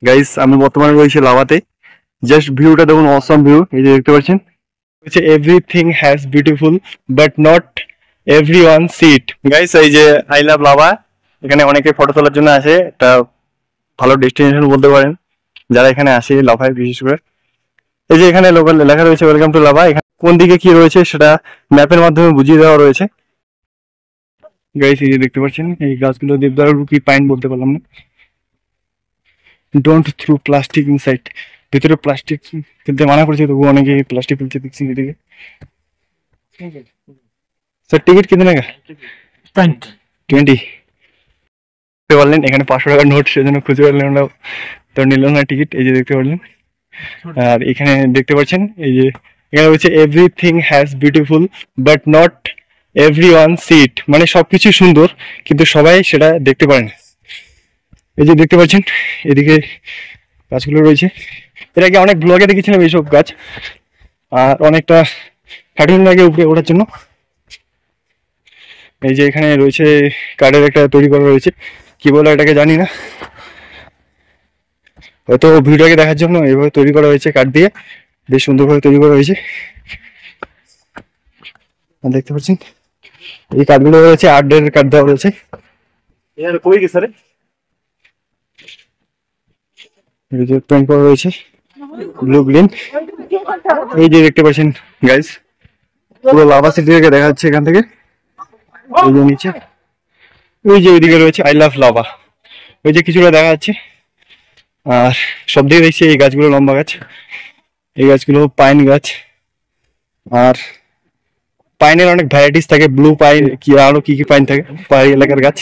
Guys আমি বর্তমানে রয়েছে লাভাতে। জাস্ট ভিউটা দেখুন, অসম ভিউ। এই যে দেখতে পাচ্ছেন, হচ্ছে everything has beautiful but not everyone see it. Guys এই যে আই লাভ লাভা, এখানে অনেকে ফটো তোলার জন্য আসে। একটা ভালো ডেস্টিনেশন বলতে পারেন যারা এখানে আসে লাভায় বিশেষ করে। এই যে এখানে লোকাল লেখা রয়েছে ওয়েলকাম টু লাভা। এখানে কোন দিকে কি রয়েছে সেটা ম্যাপের মাধ্যমে বুঝিয়ে দেওয়া রয়েছে। গাইস এই যে দেখতে পাচ্ছেন, এই গাছগুলো দেবদারু কি পাইন বলতে পারলাম না। ডোন্ট থ্রু প্লাস্টিক ইনসাইড, ভিতরে প্লাস্টিক ফেলতে মানা করেছে, তবু অনেকে প্লাস্টিক ফেলছে দেখছি এদিকে। স্যার টিকিট কিতনে का? 20 পারলেন। এখানে 500 টাকার নোট সেজন্য খুঁজে পারলেন না, তো নিল না টিকিট। এই যে দেখতে পারলেন। আর এখানে দেখতে পাচ্ছেন, এই যে এখানে হচ্ছে everything has beautiful but not everyone see it, মানে সবকিছু সুন্দর কিন্তু সবাই সেটা দেখতে পারে না। এই যে দেখতে পাচ্ছেন এদিকে গাছগুলো রয়েছে। এর আগে অনেক ব্লগে দেখেছিলাম এইসব গাছ, আর অনেকটা কাঠিন লাগে উপরে ওঠার জন্য। এই যে এখানে রয়েছে কাঠের একটা তৈরি করা রয়েছে, কি বলে এটাকে জানি না, হয়তো ভিডিওকে দেখার জন্য এইভাবে তৈরি করা হয়েছে কাঠ দিয়ে, বেশ সুন্দরভাবে তৈরি করা হয়েছে। দেখতে পাচ্ছেন এই কাঠগুলো রয়েছে, 8 কাঠ দেওয়া রয়েছে। পেন্ট করা রয়েছে ব্লু গ্রিন। এই যে দেখতে পাচ্ছেন গাইস, পুরো লাভা সিটি থেকে দেখা যাচ্ছে এখান থেকে। এই যে নিচে ওই যে ওইদিকে রয়েছে আই লাভ লাভা, ওই যে কিছুটা দেখা যাচ্ছে। আর সব দিকে দেখছি এই গাছগুলো লম্বা গাছ, এই গাছগুলো পাইন গাছ। আর পাইনের অনেক ভ্যারাইটিস থাকে, ব্লু পাইন কি আরো কি কি পাইন থাকে, পাহাড়ি এলাকার গাছ।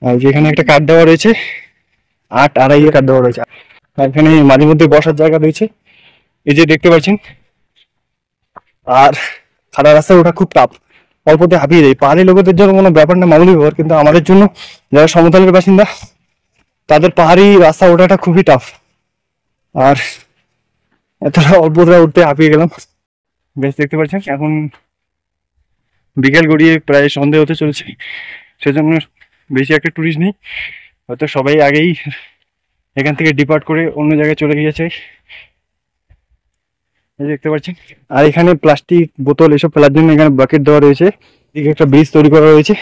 আর যেখানে একটা কাঠ দেওয়া রয়েছে, 8.5 কাঠ দেওয়া রয়েছে। আর এখানে মাঝে মধ্যে বসার জায়গা রয়েছে, এই যে দেখতে পাচ্ছেন। আর খাড়া রাস্তায় ওঠা খুব টাফ, অল্পতে হাঁপিয়ে যায়। পাহাড়ি লোকেদের জন্য কোনো ব্যাপার না, মামুলি ব্যাপার, কিন্তু আমাদের জন্য যারা সমতলের বাসিন্দা তাদের পাহাড়ি রাস্তা ওঠাটা খুবই টাফ। আর এতটা অল্পতে উঠতে হাঁপিয়ে গেলাম। বেশ দেখতে পাচ্ছেন এখন বিকেল গড়িয়ে প্রায় সন্ধে হতে চলেছে, সেজন্য বেশি একটা টুরিস্ট নেই। হয়তো সবাই আগেই এখান থেকে ডিপার্ট করে অন্য জায়গায় চলে গিয়েছে, দেখতে পাচ্ছেন। আর এখানে প্লাস্টিক বোতল এসব ফেলার জন্য এখানে বাকেট দেওয়া রয়েছে। এদিকে একটা ব্রিজ তৈরি করা রয়েছে,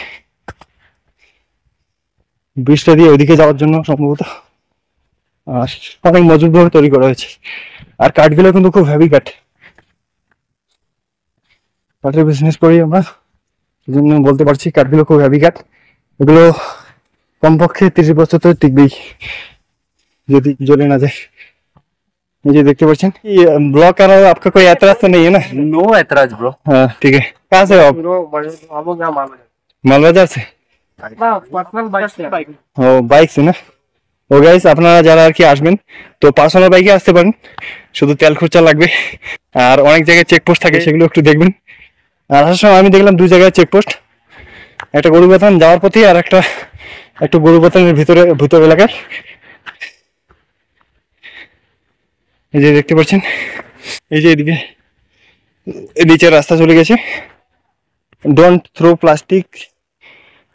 ব্রিজটা দিয়ে ওইদিকে যাওয়ার জন্য সম্ভবত। আর অনেক মজবুতভাবে তৈরি করা হয়েছে। আর কাঠগুলো কিন্তু খুব হেভি কাঠ, কাঠের বিজনেস করি আমরা, এই জন্য বলতে পারছি কাঠগুলো খুব হেভি কাঠ। এগুলো কমপক্ষে 30 বছর তো টিকবেই যদি জ্বলে না যায়। ये जो देखते पाচ্ছেন, ये ब्लॉग कर रहा हो, आपका कोई ऐतराज तो नहीं है ना? नो ऐतराज ब्रो। हाँ ठीक है। कहाँ से हो आप? मालबाजार से। पर्सनल बाइक ও বাইক से ना। ও গাইস আপনারা যারা আর কি আসবেন তো পার্সোনাল বাইকে আসতে পারেন, শুধু তেল খরচা লাগবে। আর অনেক জায়গায় চেকপোস্ট থাকে, সেগুলো একটু দেখবেন। আর আসার সময় আমি দেখলাম 2 জায়গায় চেকপোস্ট, একটা গরুবাথান যাওয়ার পথে আর একটা একটু গরুবাথানের ভিতর এলাকায়। এই যে দেখতে পাচ্ছেন, এই যে এদিকে নিচের রাস্তা চলে গেছে। ডোন্ট থ্রো প্লাস্টিক,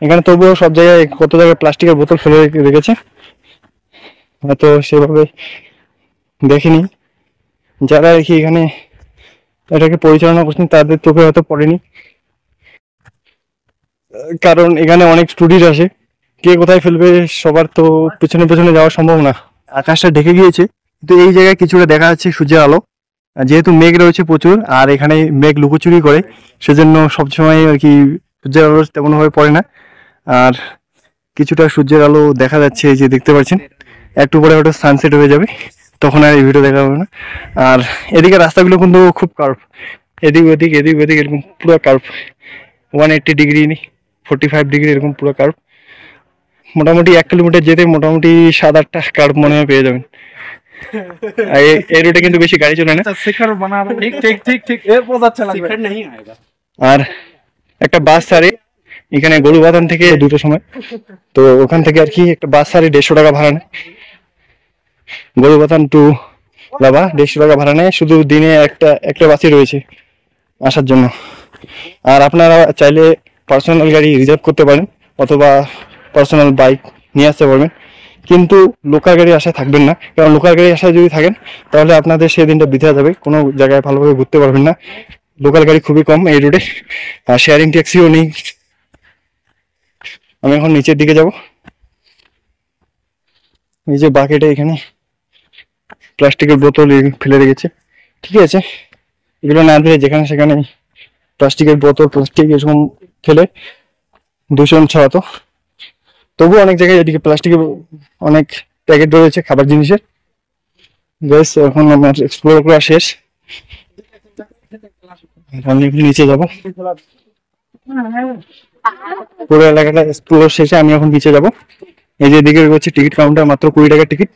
এখানে তবুও সব জায়গায় কত জায়গায় প্লাস্টিকের বোতল ফেলে রেখেছে, হয়তো সেভাবে দেখিনি যারা আর কি এখানে এটাকে পরিচালনা করছেন, তাদের চোখে হয়তো পড়েনি। কারণ এখানে অনেক স্টুডেন্ট আসে, কে কোথায় ফেলবে সবার তো পেছনে পেছনে যাওয়া সম্ভব না। আকাশটা ঢেকে গিয়েছে, কিন্তু এই জায়গায় কিছুটা দেখা যাচ্ছে সূর্যের আলো। যেহেতু মেঘ রয়েছে প্রচুর, আর এখানে মেঘ লুকোচুরি করে, সেজন্য সবসময় আর কি সূর্যের আলো তেমনভাবে পড়ে না। আর কিছুটা সূর্যের আলো দেখা যাচ্ছে, এই যে দেখতে পাচ্ছেন। একটু পরে হয়তো সানসেট হয়ে যাবে, তখন আর এই ভিডিও দেখা হবে না। আর এদিকে রাস্তাগুলো কিন্তু খুব কার্ভ, এদিক ওদিক এদিক ওদিক এরকম পুরো কার্ভ, 180 ডিগ্রি 45 ডিগ্রি এরকম পুরো কার্ভ। মোটামুটি 1 কিলোমিটার যেতে মোটামুটি 7-8টা কার্ভ মনে হয় পেয়ে যাবেন। এই রুটে কিন্তু বেশি গাড়ি চলে না। আর একটা বাস ছাড়ে এখানে গরুবাথান থেকে 2টার সময়, তো ওখান থেকে আর কি একটা বাস ছাড়ে 150 টাকা ভাড়া নেয়। গরুবাথান টু লাভা 150 টাকা ভাড়া নেয়, শুধু দিনে একটা বাসই রয়েছে আসার জন্য। আর আপনারা চাইলে পার্সোনাল গাড়ি রিজার্ভ করতে পারেন, অথবা পার্সোনাল বাইক নিয়ে আসতে পারবেন। কিন্তু লোকাল গাড়ি আশায় থাকবেন না, কারণ লোকাল গাড়ি আশায় যদি থাকেন তাহলে আপনাদের সেই দিনটা বৃথা যাবে, কোনো জায়গায় ভালোভাবে ঘুরতে পারবেন না। লোকাল গাড়ি খুবই কম এই রোডে, আর শেয়ারিং ট্যাক্সিও নেই। আমি এখন নিচের দিকে যাব। এই যে বাকেটে এখানে প্লাস্টিকের বোতল ফেলে রেখেছে, ঠিক আছে, এগুলো না দিলে যেখানে সেখানে প্লাস্টিকের বোতল প্লাস্টিক এরকম ফেলে দূষণ ছড়াতো। তবুও অনেক জায়গায় এদিকে প্লাস্টিকের অনেক প্যাকেট রয়েছে খাবার জিনিসের। বেশ, এখন আমার এক্সপ্লোর করা শেষ, আমি এখন নিচে যাব। পুরো এলাকাটা এক্সপ্লোর শেষে আমি এখন নিচে যাব। এই যে এদিকে হচ্ছে টিকিট কাউন্টার, মাত্র 20 টাকার টিকিট।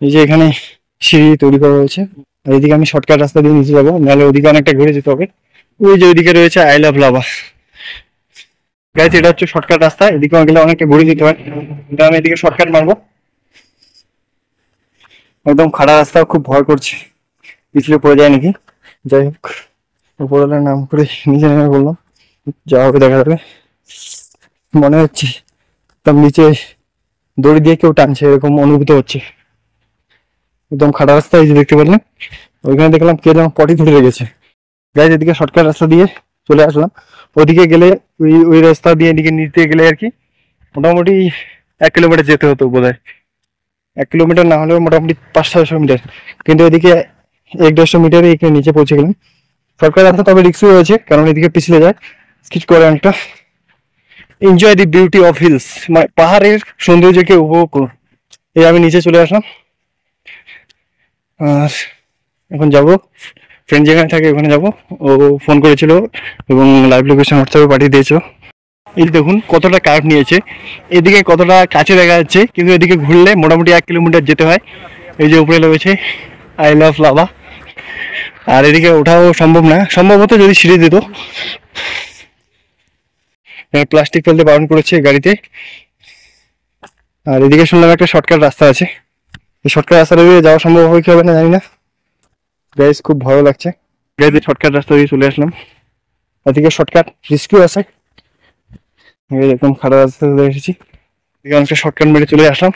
এই যে এখানে সিঁড়ি তৈরি করা হয়েছে, আর এদিকে আমি শর্টকাট রাস্তা দিয়ে নিচে যাবো, নাহলে ওদিকে অনেকটা ঘুরে যেতে হবে। ওই যে ওইদিকে রয়েছে আই লাভ লাভা গাইস, এটা হচ্ছে শর্টকাট রাস্তা, এদিকে গেলে অনেকটা ঘুরে যেতে হয়, কিন্তু আমি এদিকে শর্টকাট মারবো। একদম খাড়া রাস্তা, খুব ভয় করছে পিছলে পড়ে যায় নাকি। যাই হোক, উপরওয়ালার নাম করে নিচে নেমে বললাম, যা হবে দেখা যাবে। মনে হচ্ছে একদম নিচে দড়ি দিয়ে কেউ টানছে এরকম অনুভূত হচ্ছে। একদম খাড়া রাস্তা, এই যে দেখতে পারলেন, ওইখানে দেখলাম কে যেন পটি ধরে লেগেছে। গাইজ এদিকে শর্টকাট রাস্তা দিয়ে চলে আসলাম। ওদিকে গেলে ওই রাস্তা দিয়ে এদিকে নিতে গেলে আর কি মোটামুটি 1 কিলোমিটার যেতে হতো বোধ হয়। 1 কিলোমিটার না হলেও মোটামুটি 500-600 মিটার, কিন্তু এদিকে 1-150 মিটারে এখানে নিচে পৌঁছে গেলাম। সরকার রাস্তা তবে রিক্সও রয়েছে, কারণ এদিকে পিছলে যায়, স্কিট করে অনেকটা। Enjoy the beauty of hills, মানে পাহাড়ের সৌন্দর্যকে উপভোগ করুন। এই আমি নিচে চলে আসলাম, আর এখন যাব ফ্রেন্ড যেখানে থাকে ওখানে যাব। ও ফোন করেছিল এবং লাইভ লোকেশন হোয়াটসঅ্যাপে পাঠিয়ে দিয়েছিল। এই দেখুন কতটা কার্ভ নিয়েছে, এদিকে কতটা কাছে দেখা যাচ্ছে, কিন্তু এদিকে ঘুরলে মোটামুটি 1 কিলোমিটার যেতে হয়। এই যে উপরে রয়েছে আই লাভ লাভা, আর এদিকে ওঠাও সম্ভব না, সম্ভবত যদি সিঁড়ি দিত। প্লাস্টিক ফেলতে বারণ করেছে গাড়িতে। আর এদিকে শুনলাম একটা শর্টকাট রাস্তা আছে, এই শর্টকাট রাস্তা দিয়ে যাওয়া সম্ভব হবে কি হবে না জানি না। গাইজ খুব ভয় লাগছে। গাইজ শর্টকাট রাস্তা দিয়ে চলে আসলাম, এদিকে শর্টকাট রিস্কিও আছে, একদম খারাপ রাস্তা চলে এসেছি, এদিকে অনেকটা শর্টকাট মেরে চলে আসলাম।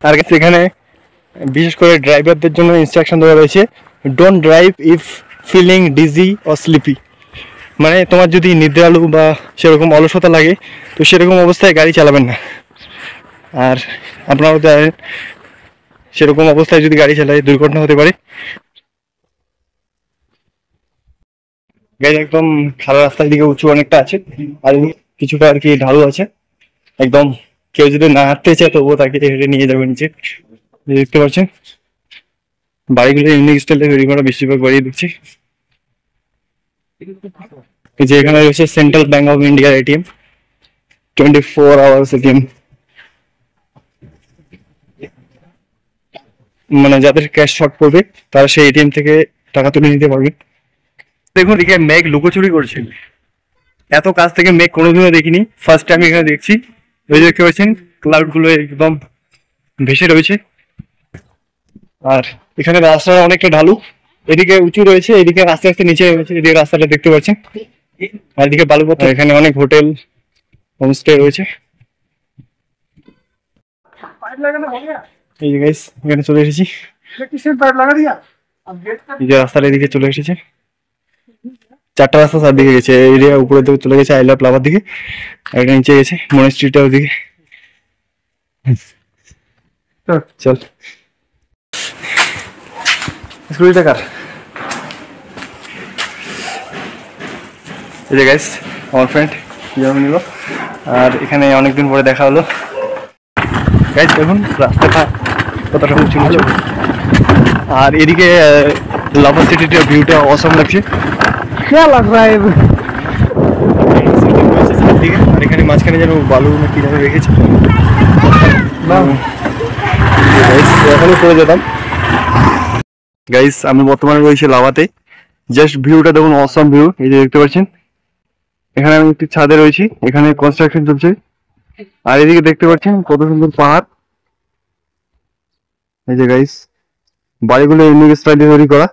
আর কাছে এখানে বিশেষ করে ড্রাইভারদের জন্য ইনস্ট্রাকশন দেওয়া রয়েছে, don't drive if feeling dizzy or sleepy. মানে তোমার যদি নিদ্রালু বা সেরকম অলসতা লাগে তো সেরকম অবস্থায় গাড়ি চালাবেন না। আর আপনারাও জানেন সেরকম অবস্থায় যদি গাড়ি চালায় দুর্ঘটনা হতে পারে। গাড়ি একদম খারাপ রাস্তার দিকে উঁচু অনেকটা আছে, আর কিছুটা আর কি ঢালু আছে। একদম কেউ যদি না হাঁটতে চায় তবুও তাকে হেঁটে নিয়ে যাবে নিচে। দেখতে পাচ্ছেন বাড়িগুলো ইউনিক স্টাইলে তৈরি করা, বেশিরভাগ বাড়ি দেখছি। যে এখানে রয়েছে সেন্ট্রাল ব্যাংক অফ ইন্ডিয়ার এটিএম, 24 আওয়ার্স এটিএম, মানে যাদের ক্যাশ শর্ট পড়বে তারা সেই এটিএম থেকে টাকা তুলে নিতে পারবে। দেখুন এদিকে মেঘ লুকোচুরি করছে, এত কাছ থেকে মেঘ কোনোদিনও দেখিনি, ফার্স্ট টাইম এখানে দেখছি। ওই দেখতে পাচ্ছেন ক্লাউড গুলো একদম ভেসে রয়েছে। আর এখানে রাস্তাটা অনেকটা ঢালু, এদিকে উঁচু রয়েছে, এদিকে আস্তে আস্তে নিচে রয়েছে, এদিকে রাস্তাটা দেখতে পাচ্ছেন। আর এদিকে বালুপথ, এখানে অনেক হোটেল হোমস্টে রয়েছে। এই যে গাইস এখানে চলে এসেছি, এই যে রাস্তার এদিকে চলে এসেছে। 4টা রাস্তা চারদিকে গেছে, এরিয়া উপরের দিকে চলে গেছে আই লাভ লাভার দিকে, আর এটা নিচে গেছে মনেস্ট্রিটার ওদিকে। চল স্কুটি টাকার। এই যে গাইস আমার ফ্রেন্ড জন্ম নিল, আর এখানে অনেকদিন পরে দেখা হলো। গাইস দেখুন রাস্তাটা কতটা উঁচু নিচু, আর এদিকে লাভা সিটির ভিউটা অসম লাগছে। আর এখানে মাঝখানে যেন বালু না কি যেন রেখেছে, এখনই করে যেতাম। গাইস আমি বর্তমানে রয়েছি লাভাতে, জাস্ট ভিউটা দেখুন, অসম ভিউ। এই যে দেখতে পাচ্ছেন এখানে আমি একটি ছাদে রয়েছি, এখানে কনস্ট্রাকশন চলছে। আর এদিকে দেখতে পাচ্ছেন কত সুন্দর পাহাড়। এই যে গাইস বাড়িগুলো ইউনিক স্টাইলে তৈরি করা,